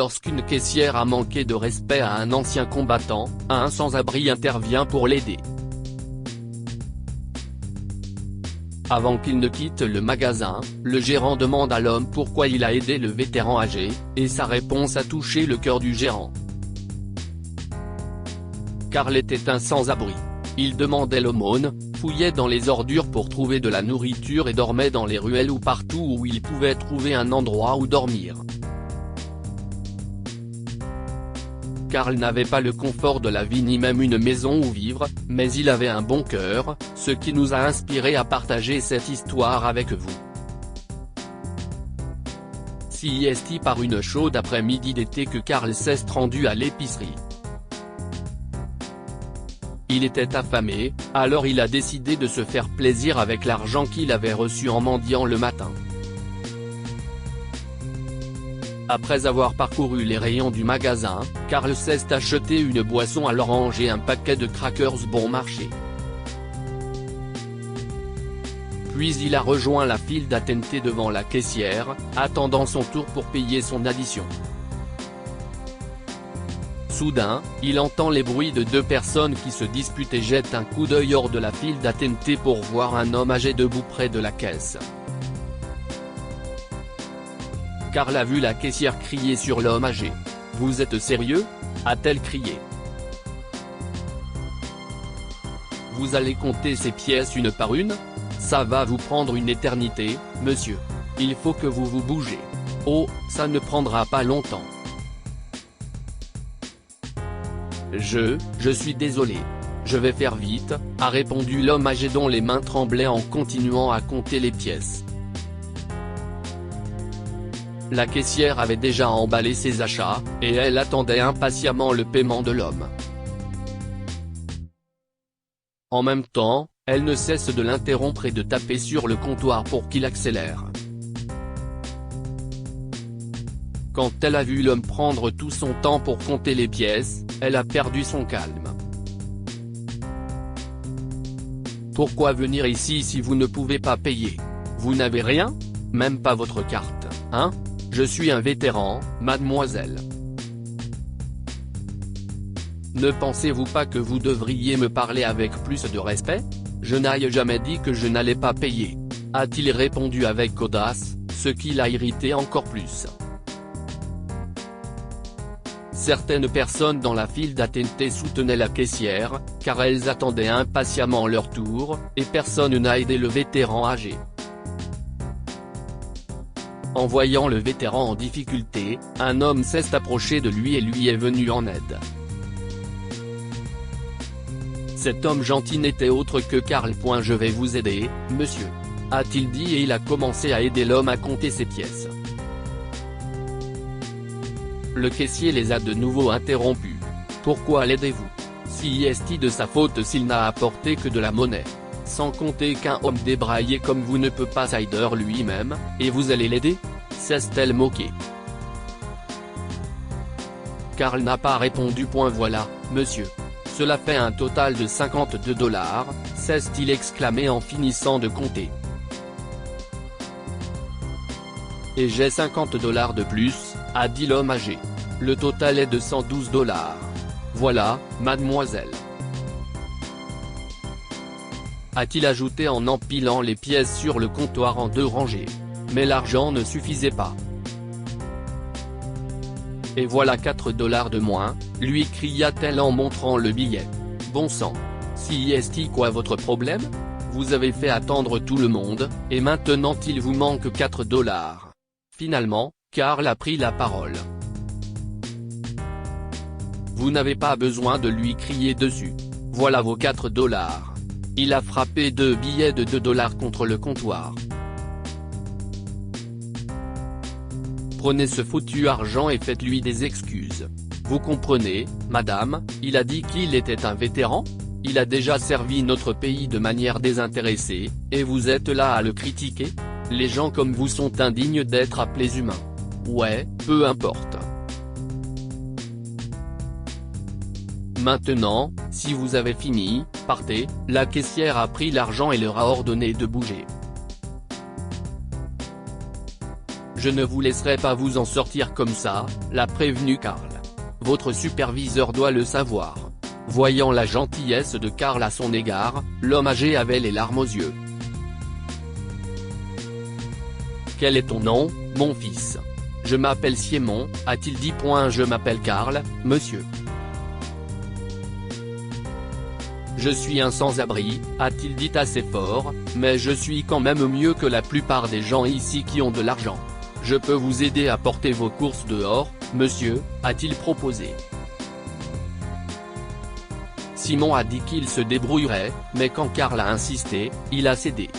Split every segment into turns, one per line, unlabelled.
Lorsqu'une caissière a manqué de respect à un ancien combattant, un sans-abri intervient pour l'aider. Avant qu'il ne quitte le magasin, le gérant demande à l'homme pourquoi il a aidé le vétéran âgé, et sa réponse a touché le cœur du gérant. Karl était un sans-abri. Il demandait l'aumône, fouillait dans les ordures pour trouver de la nourriture et dormait dans les ruelles ou partout où il pouvait trouver un endroit où dormir. Karl n'avait pas le confort de la vie ni même une maison où vivre, mais il avait un bon cœur, ce qui nous a inspiré à partager cette histoire avec vous. CIST par une chaude après-midi d'été que Karl s'est rendu à l'épicerie. Il était affamé, alors il a décidé de se faire plaisir avec l'argent qu'il avait reçu en mendiant le matin. Après avoir parcouru les rayons du magasin, Karl s'est acheté une boisson à l'orange et un paquet de crackers bon marché. Puis il a rejoint la file d'attente devant la caissière, attendant son tour pour payer son addition. Soudain, il entend les bruits de deux personnes qui se disputent et jette un coup d'œil hors de la file d'attente pour voir un homme âgé debout près de la caisse. Karl a vu la caissière crier sur l'homme âgé. « Vous êtes sérieux ?» a-t-elle crié. « Vous allez compter ces pièces une par une ? Ça va vous prendre une éternité, monsieur. Il faut que vous vous bougez. Oh, ça ne prendra pas longtemps. » Je suis désolé. Je vais faire vite, a répondu l'homme âgé dont les mains tremblaient en continuant à compter les pièces. La caissière avait déjà emballé ses achats, et elle attendait impatiemment le paiement de l'homme. En même temps, elle ne cesse de l'interrompre et de taper sur le comptoir pour qu'il accélère. Quand elle a vu l'homme prendre tout son temps pour compter les pièces, elle a perdu son calme. « Pourquoi venir ici si vous ne pouvez pas payer? Vous n'avez rien? Même pas votre carte, hein? Je suis un vétéran, mademoiselle. Ne pensez-vous pas que vous devriez me parler avec plus de respect? Je n'ai jamais dit que je n'allais pas payer. » a-t-il répondu avec audace, ce qui l'a irrité encore plus. Certaines personnes dans la file d'attente soutenaient la caissière, car elles attendaient impatiemment leur tour, et personne n'a aidé le vétéran âgé. En voyant le vétéran en difficulté, un homme s'est approché de lui et lui est venu en aide. Cet homme gentil n'était autre que Karl. « Je vais vous aider, monsieur. » a-t-il dit et il a commencé à aider l'homme à compter ses pièces. Le caissier les a de nouveau interrompus. « Pourquoi l'aidez-vous? Si est-il de sa faute s'il n'a apporté que de la monnaie? Sans compter qu'un homme débraillé comme vous ne peut pas aider lui-même, et vous allez l'aider ?» s'est-elle moquée. Karl n'a pas répondu. « Voilà, monsieur. Cela fait un total de $52, s'est-il exclamé en finissant de compter. « Et j'ai $50 de plus, a dit l'homme âgé. Le total est de $112. Voilà, mademoiselle. » a-t-il ajouté en empilant les pièces sur le comptoir en deux rangées. Mais l'argent ne suffisait pas. « Et voilà $4 de moins, lui cria-t-elle en montrant le billet. Bon sang. Si est-il quoi votre problème? Vous avez fait attendre tout le monde, et maintenant il vous manque $4. Finalement, Karl a pris la parole. Vous n'avez pas besoin de lui crier dessus. Voilà vos $4. Il a frappé 2 billets de $2 contre le comptoir. Prenez ce foutu argent et faites-lui des excuses. Vous comprenez, madame, il a dit qu'il était un vétéran? Il a déjà servi notre pays de manière désintéressée, et vous êtes là à le critiquer? Les gens comme vous sont indignes d'être appelés humains. Ouais, peu importe. Maintenant, si vous avez fini, partez. La caissière a pris l'argent et leur a ordonné de bouger. Je ne vous laisserai pas vous en sortir comme ça, l'a prévenu Karl. Votre superviseur doit le savoir. Voyant la gentillesse de Karl à son égard, l'homme âgé avait les larmes aux yeux. Quel est ton nom, mon fils? Je m'appelle Simon, a-t-il dit. Je m'appelle Karl, monsieur. Je suis un sans-abri, a-t-il dit assez fort, mais je suis quand même mieux que la plupart des gens ici qui ont de l'argent. Je peux vous aider à porter vos courses dehors, monsieur, a-t-il proposé. Simon a dit qu'il se débrouillerait, mais quand Karl a insisté, il a cédé.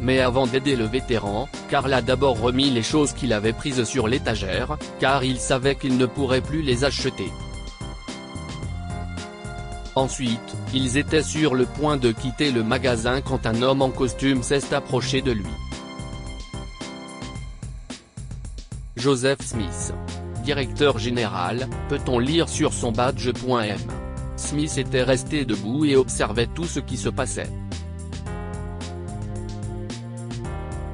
Mais avant d'aider le vétéran, Karl a d'abord remis les choses qu'il avait prises sur l'étagère, car il savait qu'il ne pourrait plus les acheter. Ensuite, ils étaient sur le point de quitter le magasin quand un homme en costume s'est approché de lui. Joseph Smith, directeur général, peut-on lire sur son badge. M. Smith était resté debout et observait tout ce qui se passait.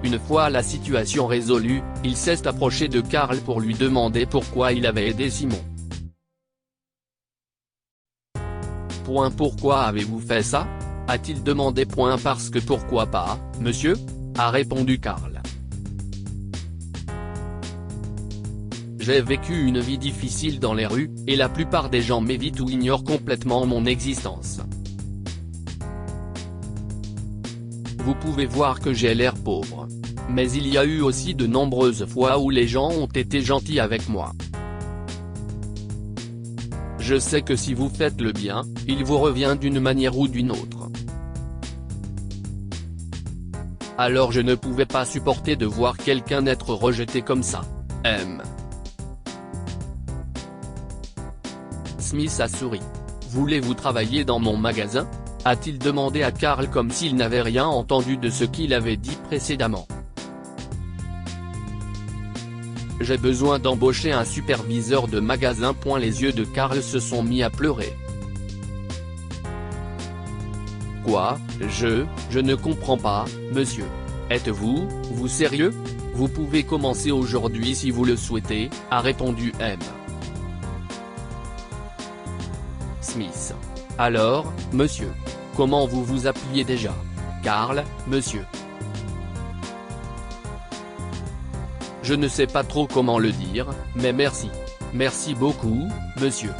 Une fois la situation résolue, il s'est approché de Karl pour lui demander pourquoi il avait aidé Simon. Pourquoi avez-vous fait ça? A-t-il demandé. Parce que pourquoi pas, monsieur? A répondu Karl. J'ai vécu une vie difficile dans les rues, et la plupart des gens m'évitent ou ignorent complètement mon existence. Vous pouvez voir que j'ai l'air pauvre. Mais il y a eu aussi de nombreuses fois où les gens ont été gentils avec moi. Je sais que si vous faites le bien, il vous revient d'une manière ou d'une autre. Alors je ne pouvais pas supporter de voir quelqu'un être rejeté comme ça. M. Smith a souri. Voulez-vous travailler dans mon magasin? A-t-il demandé à Karl comme s'il n'avait rien entendu de ce qu'il avait dit précédemment. J'ai besoin d'embaucher un superviseur de magasin. Les yeux de Karl se sont mis à pleurer. Quoi? Je ne comprends pas, monsieur. Êtes-vous sérieux? Vous pouvez commencer aujourd'hui si vous le souhaitez, a répondu M. Smith. Alors, monsieur. Comment vous vous appeliez déjà? Karl, monsieur. Je ne sais pas trop comment le dire, mais merci. Merci beaucoup, monsieur.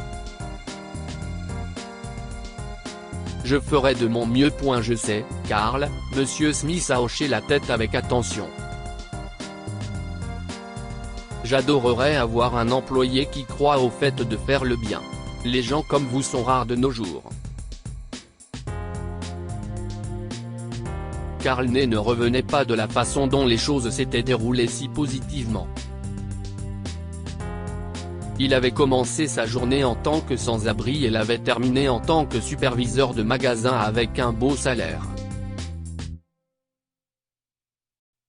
Je ferai de mon mieux. Je sais, Karl, monsieur Smith a hoché la tête avec attention. J'adorerais avoir un employé qui croit au fait de faire le bien. Les gens comme vous sont rares de nos jours. Karl ne revenait pas de la façon dont les choses s'étaient déroulées si positivement. Il avait commencé sa journée en tant que sans-abri et l'avait terminée en tant que superviseur de magasin avec un beau salaire.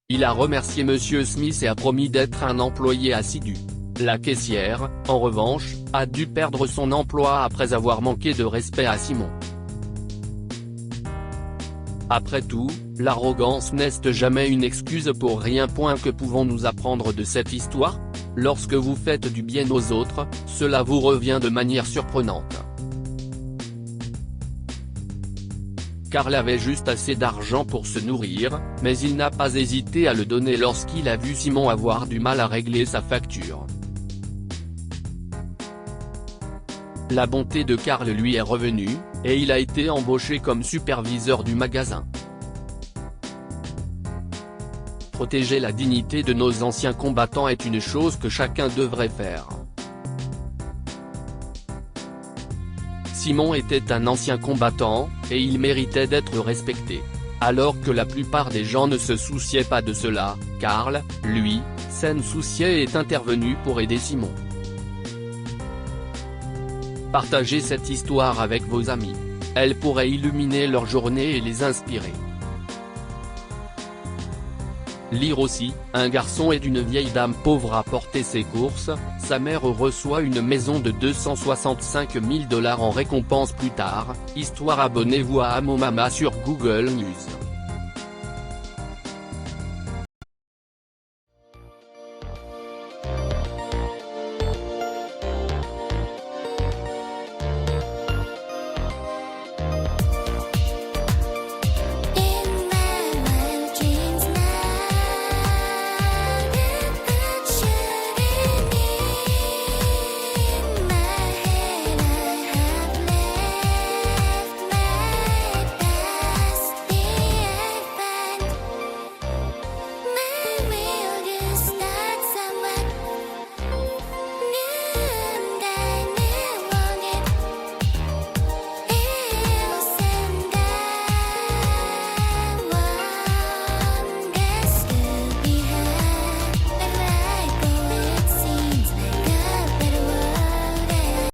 Il a remercié Monsieur Smith et a promis d'être un employé assidu. La caissière, en revanche, a dû perdre son emploi après avoir manqué de respect à Simon. Après tout, l'arrogance n'est jamais une excuse pour rien. Que pouvons-nous apprendre de cette histoire? Lorsque vous faites du bien aux autres, cela vous revient de manière surprenante. Karl avait juste assez d'argent pour se nourrir, mais il n'a pas hésité à le donner lorsqu'il a vu Simon avoir du mal à régler sa facture. La bonté de Karl lui est revenue, et il a été embauché comme superviseur du magasin. Protéger la dignité de nos anciens combattants est une chose que chacun devrait faire. Simon était un ancien combattant, et il méritait d'être respecté. Alors que la plupart des gens ne se souciaient pas de cela, Karl, lui, s'en souciait et est intervenu pour aider Simon. Partagez cette histoire avec vos amis. Elle pourrait illuminer leur journée et les inspirer. Lire aussi, un garçon aide une vieille dame pauvre à porter ses courses, sa mère reçoit une maison de 265 000 $ en récompense plus tard. Histoire. Abonnez-vous à Amo Mama sur Google News.